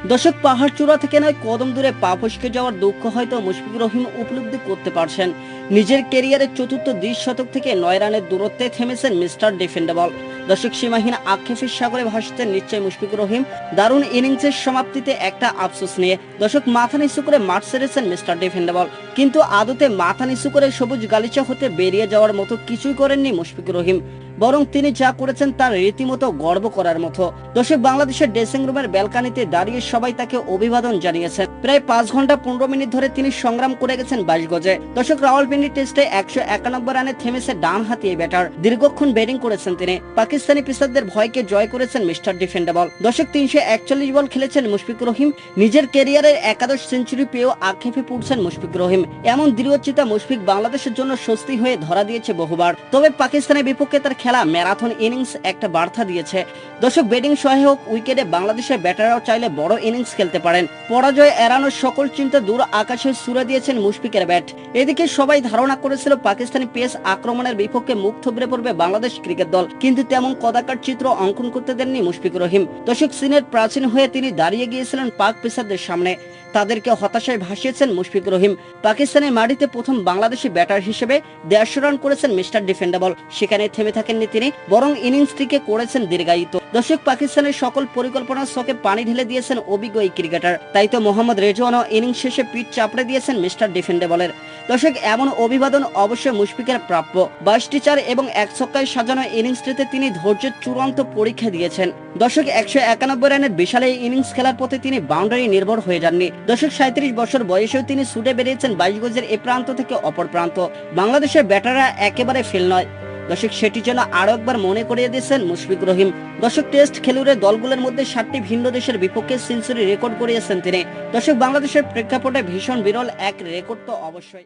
দর্শক, পাহাড় চূড়া থেকে নয় কদম দূরে পা ফসকে যাওয়ার দুঃখ হয়তো মুশফিকুর রহিম উপলব্ধি করতে পারছেন। নিজের ক্যারিয়ারের চতুর্থ শতক থেকে 9 রানের দূরত্বে থেমেছেন মিস্টার ডিফেন্ডেবল। দর্শক, সীমাহীন আক্ষেপের সাগরে ভাসছেন নিশ্চয় মুশফিকুর রহিম। দারুণ ইনিংসের সমাপ্তিতে একটা আফসোস নিয়ে দর্শক মাথা নিচু করে মাঠ ছেড়েছেন মিস্টার ডিফেন্ডেবল, কিন্তু আদতে মাথা নিচু করে সবুজ গালিচা হতে বেরিয়ে যাওয়ার মতো কিছুই করেননি মুশফিকুর রহিম, বরং তিনি যা করেছেন তার রীতিমতো গর্ব করার মতো। দর্শক, বাংলাদেশের ড্রেসিং রুমের ব্যালকানিতে দাঁড়িয়ে সবাই তাকে অভিবাদন জানিয়েছেন। প্রায় 5 ঘন্টা 15 মিনিট ধরে তিনি সংগ্রাম করে গেছেন 22 গজে। দর্শক, রাওয়ালপিন্ডি টেস্টে 191 রানে থেমেছে ডান হাতি ব্যাটার। দীর্ঘক্ষণ ব্যাটিং করেছেন তিনি। পাকিস্তানি পেসারদের ভয়কে জয় করেছেন মিস্টার ডিফেন্ডেবল। দর্শক, 341 বল খেলেছেন মুশফিকুর রহিম। নিজের ক্যারিয়ারের একাদশ সেঞ্চুরি পেয়েও আক্ষেপে পড়ছেন মুশফিকুর রহিম। এমন দৃঢ়চিতা মুশফিক বাংলাদেশের জন্য স্বস্তি হয়ে ধরা দিয়েছে বহুবার। তবে পাকিস্তানের বিপক্ষে তার খেলা ম্যারাথন ইনিংস একটা বার্তা দিয়েছে। দর্শক, ব্যাটিং সহায়ক উইকেটে বাংলাদেশের ব্যাটাররাও চাইলে বড় ইনিংস খেলতে পারেন। পরাজয় এড়ানোর সকল চিন্তা দূর আকাশে ছুড়ে দিয়েছেন মুশফিকের ব্যাট। এদিকে সবাই ধারণা করেছিল পাকিস্তানি পেস আক্রমণের বিপক্ষে মুখ থুবড়ে পড়বে বাংলাদেশ ক্রিকেট দল, কিন্তু তেমন কদাকার চিত্র অঙ্কন করতে দেননি মুশফিকুর রহিম। দর্শক, সিনের প্রাচীন হয়ে তিনি দাঁড়িয়ে গিয়েছিলেন পাক পেসারদের সামনে। তাদেরকে হতাশায় ভাসিয়েছেন মুশফিকুর রহিম। পাকিস্তানের মাটিতে প্রথম বাংলাদেশি ব্যাটার হিসেবে 150 রান করেছেন মিস্টার ডিফেন্ডেবল। সেখানে থেমে থাকেননি তিনি, বরং ইনিংসটিকে করেছেন দীর্ঘায়িত। দর্শক, পাকিস্তানের সকল পরিকল্পনার ছকে পানি ঢেলে দিয়েছেন অভিজ্ঞ এই ক্রিকেটার। তাই তো মোহাম্মদ রেজওয়ানও ইনিংস শেষে পিঠ চাপড়ে দিয়েছেন মিস্টার ডিফেন্ডেবলের। দর্শক, এমন অভিবাদন অবশ্যই মুশফিকের প্রাপ্য। 22টি চার এবং 1 ছক্কায় সাজানো ইনিংসটিতে তিনি ধৈর্যের চূড়ান্ত পরীক্ষা দিয়েছেন। দর্শক, 191 রানের বিশাল এই ইনিংস খেলার পথে তিনি বাউন্ডারি নির্ভর হয়ে যাননি। দর্শক, 37 বছর বয়সেও তিনি ছুটে বেরিয়েছেন 22 গজের এ প্রান্ত থেকে অপর প্রান্ত। বাংলাদেশের ব্যাটাররা একেবারে ফেল নয়। দর্শক, সেটি যেন আরো একবার মনে করিয়ে দিয়েছেন মুশফিকুর রহিম। দর্শক, টেস্ট খেলুড়ে দলগুলোর মধ্যে 7টি ভিন্ন দেশের বিপক্ষে সেঞ্চুরি রেকর্ড করিয়েছেন তিনি। দর্শক, বাংলাদেশের প্রেক্ষাপটে ভীষণ বিরল এক রেকর্ড তো অবশ্যই।